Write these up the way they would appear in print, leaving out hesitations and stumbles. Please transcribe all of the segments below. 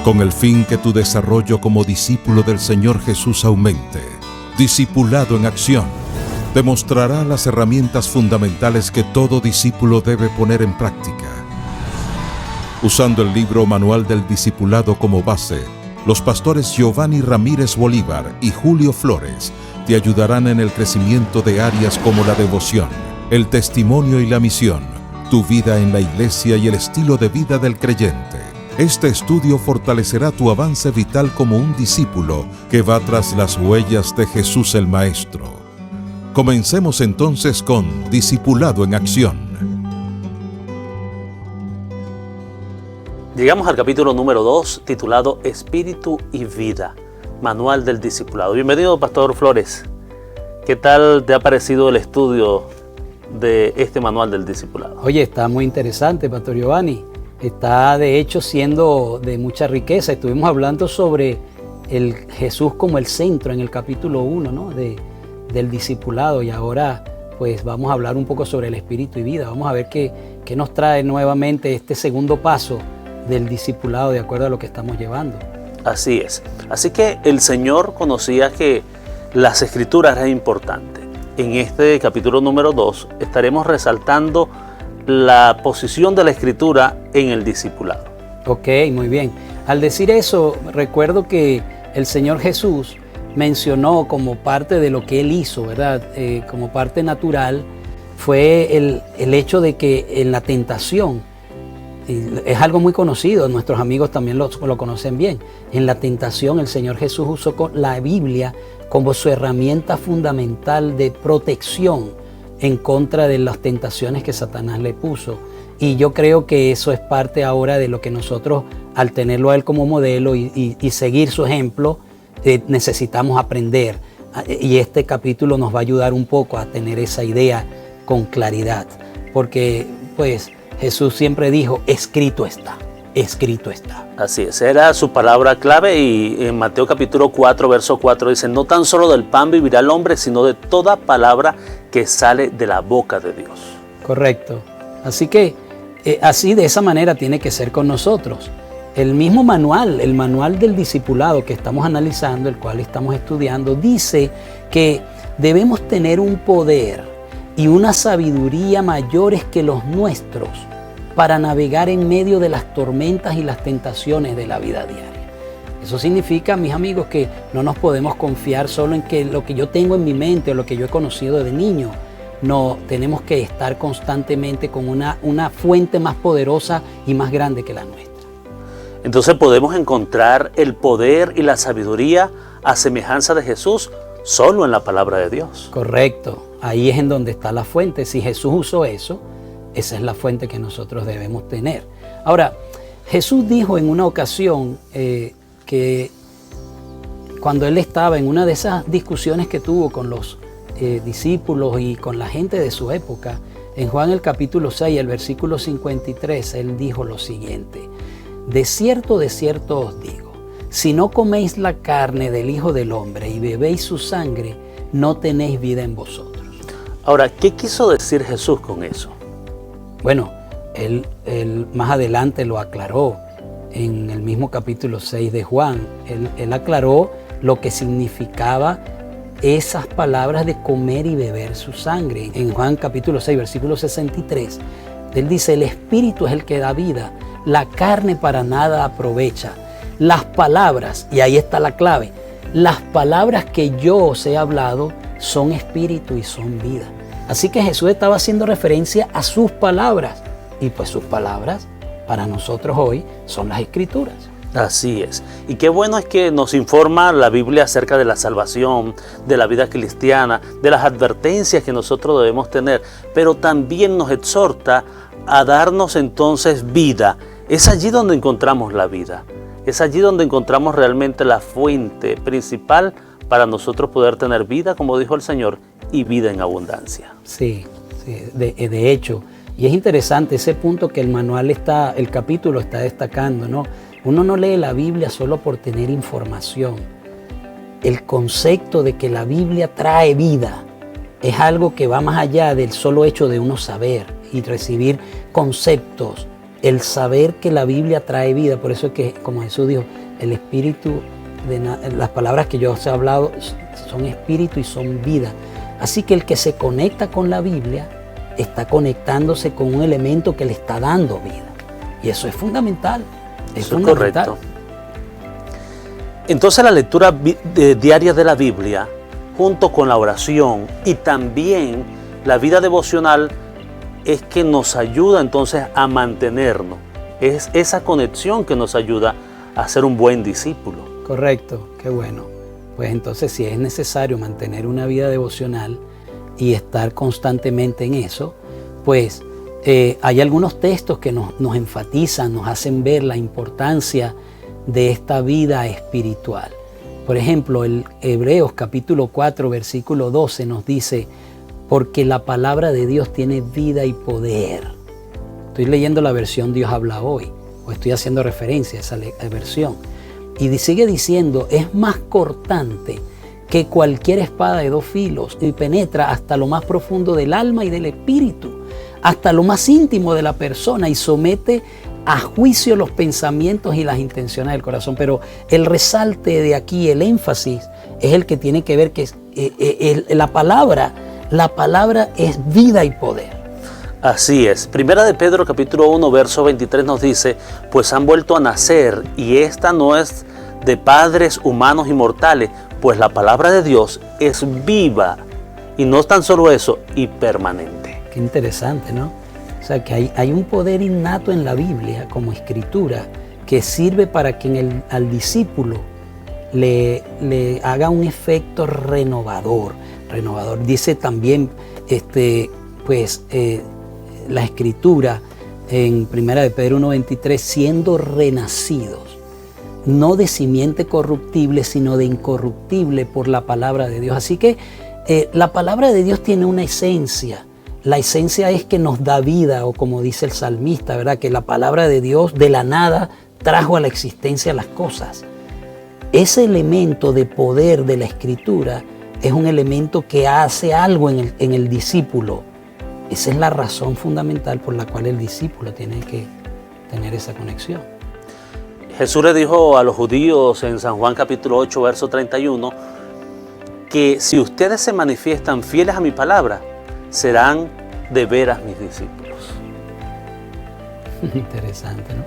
con el fin que tu desarrollo como discípulo del Señor Jesús aumente. Discipulado en Acción te mostrará las herramientas fundamentales que todo discípulo debe poner en práctica. Usando el libro Manual del Discipulado como base, los pastores Giovanni Ramírez Bolívar y Julio Flores te ayudarán en el crecimiento de áreas como la devoción, el testimonio y la misión, tu vida en la iglesia y el estilo de vida del creyente. Este estudio fortalecerá tu avance vital como un discípulo que va tras las huellas de Jesús el Maestro. Comencemos entonces con Discipulado en Acción. Llegamos al capítulo número 2, titulado Espíritu y Vida, Manual del Discipulado. Bienvenido, Pastor Flores. ¿Qué tal te ha parecido el estudio de este Manual del Discipulado? Oye, está muy interesante, Pastor Giovanni. Está, de hecho, siendo de mucha riqueza. Estuvimos hablando sobre el Jesús como el centro en el capítulo 1, ¿no? del discipulado, y ahora pues vamos a hablar un poco sobre el Espíritu y Vida. Vamos a ver qué nos trae nuevamente este segundo paso del discipulado de acuerdo a lo que estamos llevando. Así es. Así que el Señor conocía que las Escrituras eran importantes. En este capítulo número 2 estaremos resaltando la posición de la Escritura en el discipulado. Ok, muy bien. Al decir eso, recuerdo que el Señor Jesús mencionó como parte de lo que Él hizo, ¿verdad? Como parte natural, fue el hecho de que en la tentación, es algo muy conocido, nuestros amigos también lo conocen bien, en la tentación el Señor Jesús usó la Biblia como su herramienta fundamental de protección en contra de las tentaciones que Satanás le puso. Y yo creo que eso es parte ahora de lo que nosotros, al tenerlo a Él como modelo y seguir su ejemplo, necesitamos aprender. Y este capítulo nos va a ayudar un poco a tener esa idea con claridad. Porque pues Jesús siempre dijo, escrito está, escrito está. Así es, era su palabra clave, y en Mateo capítulo 4, verso 4 dice, no tan solo del pan vivirá el hombre, sino de toda palabra que sale de la boca de Dios. Correcto. Así que así, de esa manera tiene que ser con nosotros. El mismo manual, el manual del discipulado que estamos analizando, el cual estamos estudiando, dice que debemos tener un poder y una sabiduría mayores que los nuestros para navegar en medio de las tormentas y las tentaciones de la vida diaria. Eso significa, mis amigos, que no nos podemos confiar solo en que lo que yo tengo en mi mente o lo que yo he conocido de niño. No, tenemos que estar constantemente con una fuente más poderosa y más grande que la nuestra. Entonces podemos encontrar el poder y la sabiduría a semejanza de Jesús solo en la palabra de Dios. Correcto. Ahí es en donde está la fuente. Si Jesús usó eso, esa es la fuente que nosotros debemos tener. Ahora, Jesús dijo en una ocasión que cuando Él estaba en una de esas discusiones que tuvo con los discípulos y con la gente de su época, en Juan el capítulo 6, el versículo 53, Él dijo lo siguiente: de cierto os digo, si no coméis la carne del Hijo del Hombre y bebéis su sangre, no tenéis vida en vosotros. Ahora, ¿qué quiso decir Jesús con eso? Bueno, él más adelante lo aclaró en el mismo capítulo 6 de Juan. Él aclaró lo que significaba esas palabras de comer y beber su sangre. En Juan capítulo 6, versículo 63, Él dice, el Espíritu es el que da vida, la carne para nada aprovecha. Las palabras, y ahí está la clave, las palabras que yo os he hablado son espíritu y son vida. Así que Jesús estaba haciendo referencia a sus palabras, y pues sus palabras para nosotros hoy son las Escrituras. Así es. Y qué bueno es que nos informa la Biblia acerca de la salvación, de la vida cristiana, de las advertencias que nosotros debemos tener, pero también nos exhorta a darnos entonces vida. Es allí donde encontramos la vida. Es allí donde encontramos realmente la fuente principal para nosotros poder tener vida, como dijo el Señor, y vida en abundancia. Sí, de hecho. Y es interesante ese punto que el capítulo está destacando, ¿no? Uno no lee la Biblia solo por tener información. El concepto de que la Biblia trae vida es algo que va más allá del solo hecho de uno saber y recibir conceptos el saber que la Biblia trae vida. Por eso es que, como Jesús dijo, el espíritu, las palabras que yo os he hablado son espíritu y son vida. Así que el que se conecta con la Biblia está conectándose con un elemento que le está dando vida. Y eso es fundamental. Eso es correcto. Entonces la lectura diaria de la Biblia, junto con la oración y también la vida devocional, es que nos ayuda entonces a mantenernos. Es esa conexión que nos ayuda a ser un buen discípulo. Correcto, qué bueno. Pues entonces si es necesario mantener una vida devocional y estar constantemente en eso, pues hay algunos textos que nos enfatizan, nos hacen ver la importancia de esta vida espiritual. Por ejemplo, el Hebreos capítulo 4, versículo 12 nos dice: porque la palabra de Dios tiene vida y poder. Estoy leyendo la versión Dios habla hoy, o estoy haciendo referencia a esa versión. Y sigue diciendo: es más cortante que cualquier espada de dos filos y penetra hasta lo más profundo del alma y del espíritu, hasta lo más íntimo de la persona, y somete a juicio los pensamientos y las intenciones del corazón. Pero el resalte de aquí, el énfasis, es el que tiene que ver que la palabra es vida y poder. Así es. Primera de Pedro capítulo 1 verso 23 nos dice: pues han vuelto a nacer, y esta no es de padres humanos y mortales, pues la palabra de Dios es viva, y no tan solo eso, y permanente. Qué interesante, ¿no? O sea, que hay un poder innato en la Biblia como escritura que sirve para que al discípulo le haga un efecto renovador. Dice también la escritura en 1 de Pedro 1:23, siendo renacidos, no de simiente corruptible, sino de incorruptible por la palabra de Dios. Así que la palabra de Dios tiene una esencia. La esencia es que nos da vida, o como dice el salmista, ¿verdad? Que la palabra de Dios de la nada trajo a la existencia las cosas. Ese elemento de poder de la escritura es un elemento que hace algo en el discípulo. Esa es la razón fundamental por la cual el discípulo tiene que tener esa conexión. Jesús le dijo a los judíos en San Juan capítulo 8, verso 31, que si ustedes se manifiestan fieles a mi palabra, serán de veras mis discípulos. Interesante, ¿no?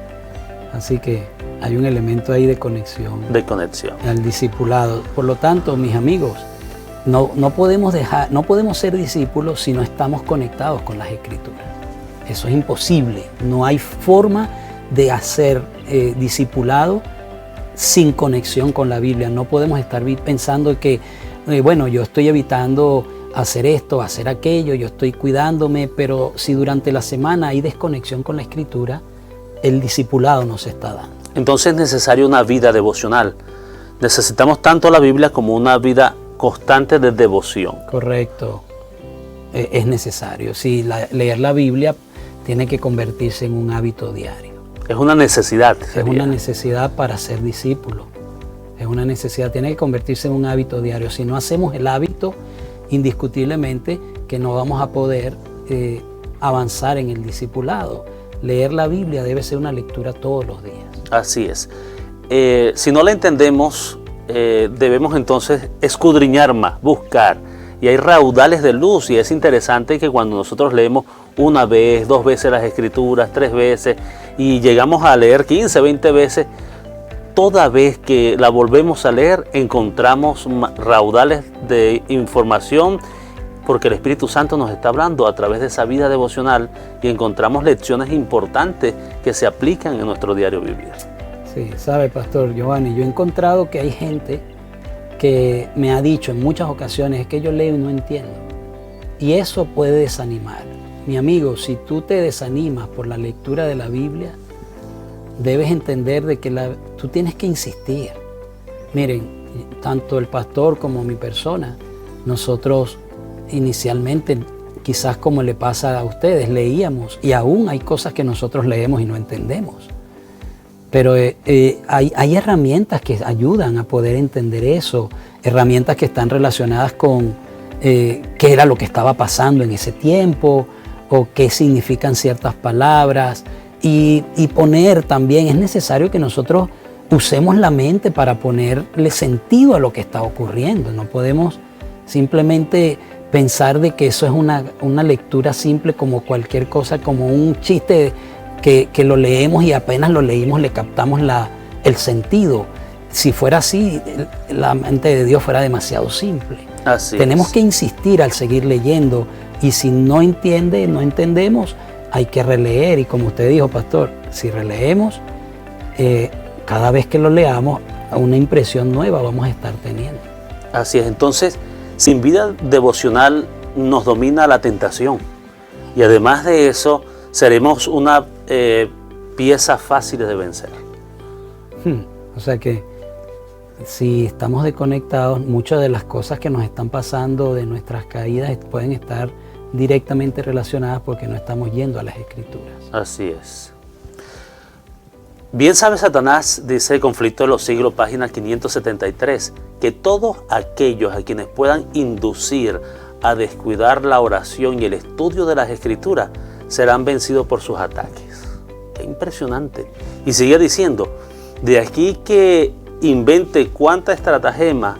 Así que hay un elemento ahí de conexión. Al discipulado. Por lo tanto, mis amigos, no podemos ser discípulos si no estamos conectados con las Escrituras. Eso es imposible. No hay forma de hacer discipulado sin conexión con la Biblia. No podemos estar pensando que, yo estoy evitando hacer esto, hacer aquello, yo estoy cuidándome, pero si durante la semana hay desconexión con la Escritura, el discipulado no se está dando. Entonces es necesaria una vida devocional. Necesitamos tanto la Biblia como una vida constante de devoción. Correcto. Es necesario. Sí, leer la Biblia tiene que convertirse en un hábito diario. Es una necesidad. Es una necesidad para ser discípulo. Es una necesidad, tiene que convertirse en un hábito diario. Si no hacemos el hábito, indiscutiblemente que no vamos a poder avanzar en el discipulado. Leer la Biblia debe ser una lectura todos los días. Así es. Si no la entendemos, debemos entonces escudriñar más, buscar. Y hay raudales de luz, y es interesante que cuando nosotros leemos una vez, 2 veces las Escrituras, 3 veces, y llegamos a leer 15, 20 veces, toda vez que la volvemos a leer encontramos raudales de información, porque el Espíritu Santo nos está hablando a través de esa vida devocional, y encontramos lecciones importantes que se aplican en nuestro diario vivir. Sí, sabe, Pastor Giovanni, yo he encontrado que hay gente que me ha dicho en muchas ocasiones: es que yo leo y no entiendo. Y eso puede desanimar. Mi amigo, si tú te desanimas por la lectura de la Biblia, debes entender de que tú tienes que insistir. Miren, tanto el pastor como mi persona, nosotros inicialmente, quizás como le pasa a ustedes, leíamos, y aún hay cosas que nosotros leemos y no entendemos. Pero hay herramientas que ayudan a poder entender eso, herramientas que están relacionadas con qué era lo que estaba pasando en ese tiempo, o qué significan ciertas palabras. y poner también, es necesario que nosotros usemos la mente para ponerle sentido a lo que está ocurriendo. No podemos simplemente pensar de que eso es una lectura simple como cualquier cosa, como un chiste que lo leemos y apenas lo leímos le captamos el sentido. Si fuera así, la mente de Dios fuera demasiado simple. Tenemos que insistir al seguir leyendo, y si no entendemos, hay que releer. Y como usted dijo, pastor, si releemos, cada vez que lo leamos, una impresión nueva vamos a estar teniendo. Así es. Entonces, sin vida devocional nos domina la tentación. Y además de eso, seremos una pieza fácil de vencer. O sea que si estamos desconectados, muchas de las cosas que nos están pasando, de nuestras caídas, pueden estar directamente relacionadas porque no estamos yendo a las Escrituras. Así es. Bien sabe Satanás, dice el Conflicto de los Siglos, página 573, que todos aquellos a quienes puedan inducir a descuidar la oración y el estudio de las Escrituras serán vencidos por sus ataques. Qué impresionante. Y sigue diciendo, de aquí que invente cuánta estratagema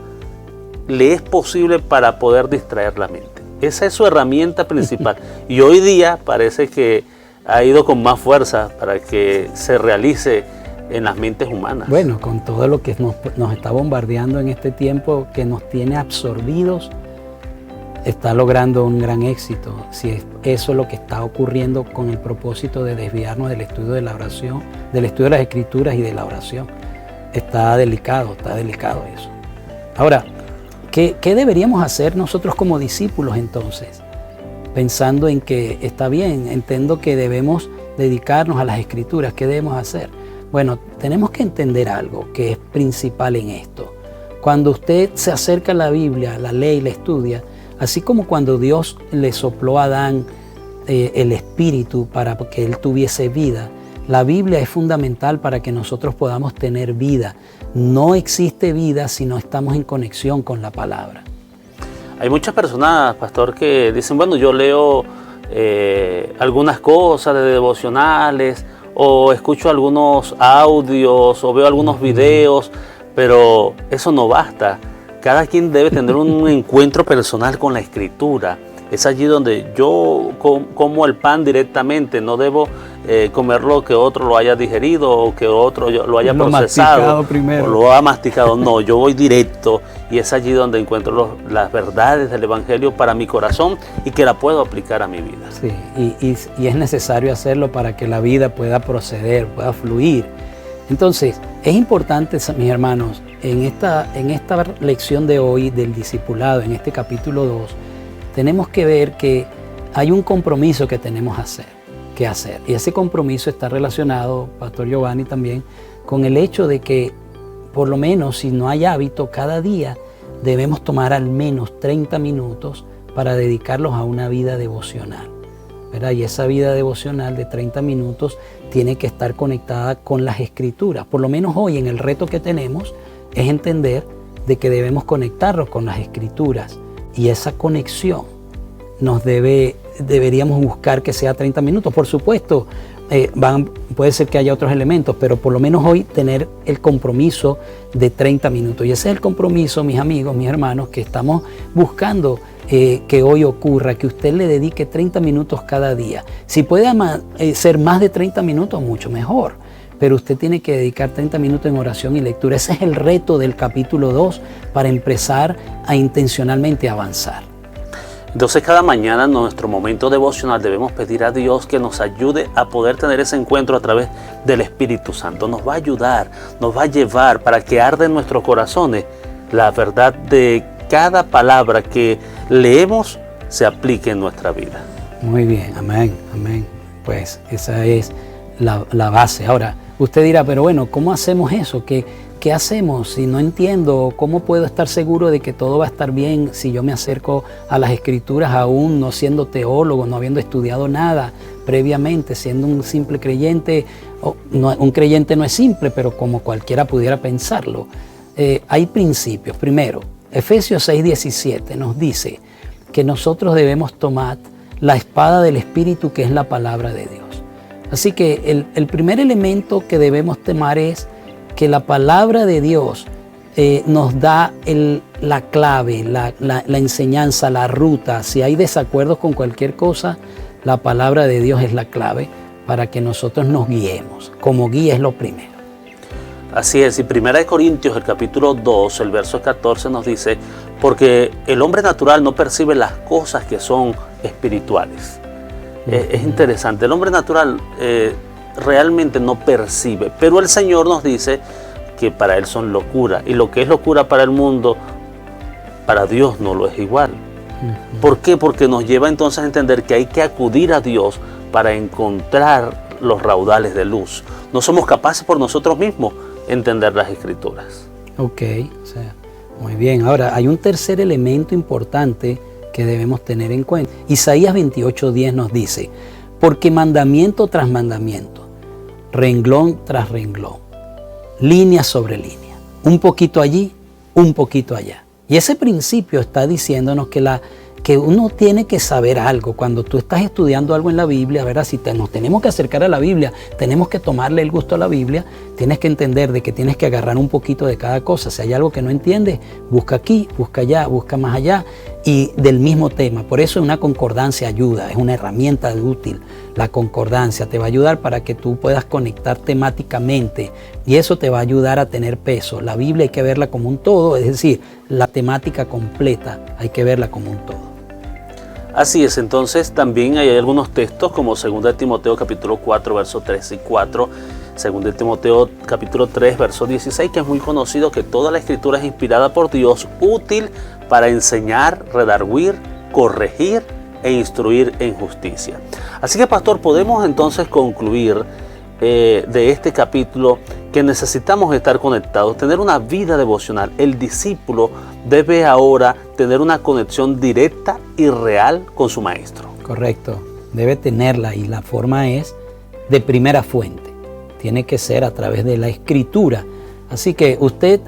le es posible para poder distraer la mente. Esa es su herramienta principal. Y hoy día parece que ha ido con más fuerza para que se realice en las mentes humanas. Bueno, con todo lo que nos está bombardeando en este tiempo, que nos tiene absorbidos, está logrando un gran éxito. Si eso es lo que está ocurriendo con el propósito de desviarnos del estudio de la oración, del estudio de las Escrituras y de la oración. Está delicado eso. Ahora, ¿qué deberíamos hacer nosotros como discípulos entonces? Pensando en que está bien, entiendo que debemos dedicarnos a las Escrituras, ¿qué debemos hacer? Bueno, tenemos que entender algo que es principal en esto. Cuando usted se acerca a la Biblia, la lee y la estudia, así como cuando Dios le sopló a Adán el Espíritu para que él tuviese vida, la Biblia es fundamental para que nosotros podamos tener vida. No existe vida si no estamos en conexión con la palabra. Hay muchas personas, pastor, que dicen, bueno, yo leo algunas cosas de devocionales, o escucho algunos audios, o veo algunos videos, pero eso no basta. Cada quien debe tener un encuentro personal con la Escritura. Es allí donde yo como el pan directamente, no debo comerlo que otro lo haya digerido o que otro lo haya procesado o lo ha masticado. No, yo voy directo, y es allí donde encuentro las verdades del Evangelio para mi corazón y que la puedo aplicar a mi vida. Sí, y es necesario hacerlo para que la vida pueda proceder, pueda fluir. Entonces, es importante, mis hermanos, en esta lección de hoy del discipulado, en este capítulo 2, tenemos que ver que hay un compromiso que tenemos que hacer. Y ese compromiso está relacionado, Pastor Giovanni, también con el hecho de que, por lo menos, si no hay hábito, cada día debemos tomar al menos 30 minutos para dedicarlos a una vida devocional, ¿verdad? Y esa vida devocional de 30 minutos tiene que estar conectada con las Escrituras. Por lo menos hoy, en el reto que tenemos, es entender de que debemos conectarnos con las Escrituras. Y esa conexión deberíamos buscar que sea 30 minutos. Por supuesto, puede ser que haya otros elementos, pero por lo menos hoy tener el compromiso de 30 minutos. Y ese es el compromiso, mis amigos, mis hermanos, que estamos buscando que hoy ocurra, que usted le dedique 30 minutos cada día. Si puede ser más de 30 minutos, mucho mejor. Pero usted tiene que dedicar 30 minutos en oración y lectura. Ese es el reto del capítulo 2 para empezar a intencionalmente avanzar. Entonces, cada mañana en nuestro momento devocional debemos pedir a Dios que nos ayude a poder tener ese encuentro a través del Espíritu Santo. Nos va a ayudar, nos va a llevar para que arde en nuestros corazones la verdad de cada palabra que leemos se aplique en nuestra vida. Muy bien, amén, amén. Pues esa es la base. Ahora, usted dirá, pero bueno, ¿cómo hacemos eso? ¿Qué hacemos? Si no entiendo, ¿cómo puedo estar seguro de que todo va a estar bien si yo me acerco a las Escrituras aún no siendo teólogo, no habiendo estudiado nada previamente, siendo un simple creyente? Un creyente no es simple, pero como cualquiera pudiera pensarlo. Hay principios. Primero, Efesios 6:17 nos dice que nosotros debemos tomar la espada del Espíritu, que es la palabra de Dios. Así que el primer elemento que debemos tomar es que la palabra de Dios nos da la clave, la enseñanza, la ruta. Si hay desacuerdos con cualquier cosa, la palabra de Dios es la clave para que nosotros nos guiemos. Como guía es lo primero. Así es, y 1 Corintios, el capítulo 2, el verso 14 nos dice, porque el hombre natural no percibe las cosas que son espirituales. Es interesante, el hombre natural realmente no percibe, pero el Señor nos dice que para Él son locura, y lo que es locura para el mundo, para Dios no lo es igual. ¿Por qué? Porque nos lleva entonces a entender que hay que acudir a Dios para encontrar los raudales de luz. No somos capaces por nosotros mismos entender las Escrituras. Ok, o sea, muy bien. Ahora, hay un tercer elemento importante que debemos tener en cuenta. Isaías 28:10 nos dice, porque mandamiento tras mandamiento, renglón tras renglón, línea sobre línea, un poquito allí, un poquito allá. Y ese principio está diciéndonos que uno tiene que saber algo. Cuando tú estás estudiando algo en la Biblia, ¿verdad? Si nos tenemos que acercar a la Biblia, tenemos que tomarle el gusto a la Biblia, tienes que entender de que tienes que agarrar un poquito de cada cosa. Si hay algo que no entiendes, busca aquí, busca allá, busca más allá, y del mismo tema. Por eso una concordancia ayuda, es una herramienta útil. La concordancia te va a ayudar para que tú puedas conectar temáticamente, y eso te va a ayudar a tener peso. La Biblia hay que verla como un todo, es decir, la temática completa hay que verla como un todo. Así es, entonces también hay algunos textos como 2 Timoteo capítulo 4, versos 3 y 4, 2 Timoteo capítulo 3, verso 16, que es muy conocido, que toda la Escritura es inspirada por Dios, útil para enseñar, redarguir, corregir e instruir en justicia. Así que, pastor, podemos entonces concluir de este capítulo que necesitamos estar conectados, tener una vida devocional. El discípulo debe ahora tener una conexión directa y real con su maestro. Correcto, debe tenerla, y la forma es de primera fuente. Tiene que ser a través de la Escritura. Así que usted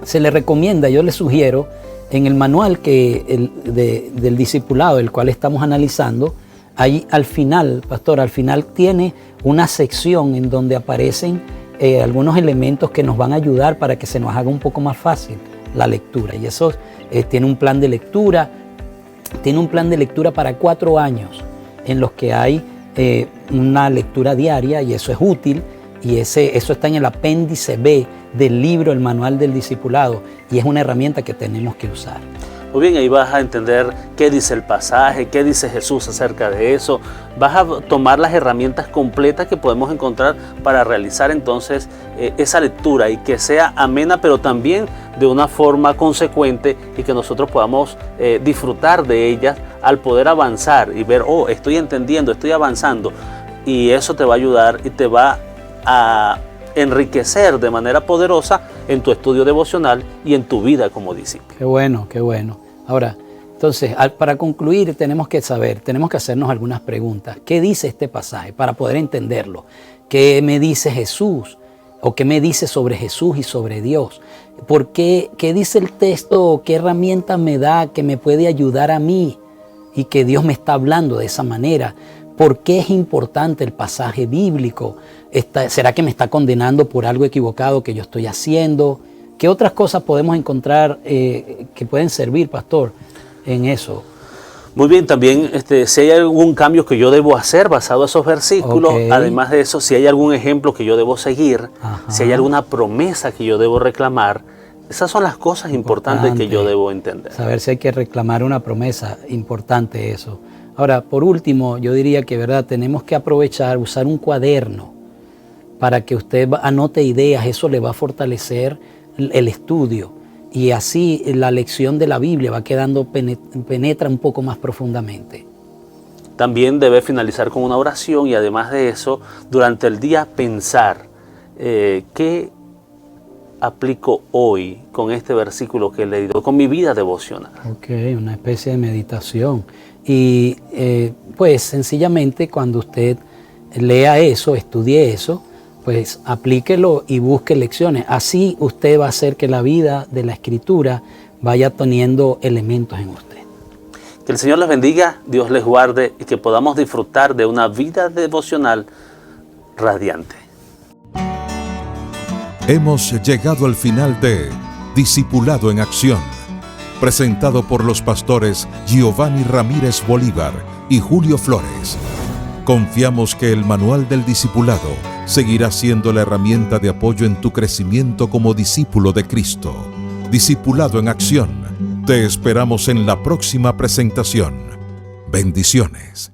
se le recomienda, yo le sugiero, en el manual del discipulado, el cual estamos analizando, ahí al final, pastor, al final tiene una sección en donde aparecen algunos elementos que nos van a ayudar para que se nos haga un poco más fácil la lectura. Y eso tiene un plan de lectura, para 4 años, en los que hay una lectura diaria, y eso es útil, y eso está en el apéndice B del libro, el manual del discipulado, y es una herramienta que tenemos que usar. Muy bien, ahí vas a entender qué dice el pasaje, qué dice Jesús acerca de eso. Vas a tomar las herramientas completas que podemos encontrar para realizar entonces esa lectura, y que sea amena, pero también de una forma consecuente, y que nosotros podamos disfrutar de ellas al poder avanzar y ver, oh, estoy entendiendo, estoy avanzando, y eso te va a ayudar y te va a enriquecer de manera poderosa en tu estudio devocional y en tu vida como discípulo. Qué bueno, qué bueno. Ahora, entonces, para concluir, tenemos que hacernos algunas preguntas. ¿Qué dice este pasaje para poder entenderlo? ¿Qué me dice Jesús? ¿O qué me dice sobre Jesús y sobre Dios? ¿Por qué? ¿Qué dice el texto? ¿Qué herramienta me da que me puede ayudar a mí? Y que Dios me está hablando de esa manera. ¿Por qué es importante el pasaje bíblico? ¿Será que me está condenando por algo equivocado que yo estoy haciendo? ¿Qué otras cosas podemos encontrar que pueden servir, pastor, en eso? Muy bien, también si hay algún cambio que yo debo hacer basado en esos versículos, okay. Además de eso, si hay algún ejemplo que yo debo seguir, si hay alguna promesa que yo debo reclamar, esas son las cosas importantes que yo debo entender. Saber si hay que reclamar una promesa, importante eso. Ahora, por último, yo diría que, ¿verdad?, tenemos que usar un cuaderno para que usted anote ideas. Eso le va a fortalecer el estudio, y así la lección de la Biblia va quedando, penetra un poco más profundamente. También debe finalizar con una oración, y además de eso, durante el día pensar qué aplico hoy con este versículo que he leído, con mi vida devocional. Ok, una especie de meditación. Y pues sencillamente cuando usted lea eso, estudie eso, pues aplíquelo y busque lecciones. Así usted va a hacer que la vida de la Escritura vaya teniendo elementos en usted. Que el Señor les bendiga, Dios les guarde y que podamos disfrutar de una vida devocional radiante. Hemos llegado al final de Discipulado en Acción, presentado por los pastores Giovanni Ramírez Bolívar y Julio Flores. Confiamos que el Manual del Discipulado seguirá siendo la herramienta de apoyo en tu crecimiento como discípulo de Cristo. Discipulado en Acción. Te esperamos en la próxima presentación. Bendiciones.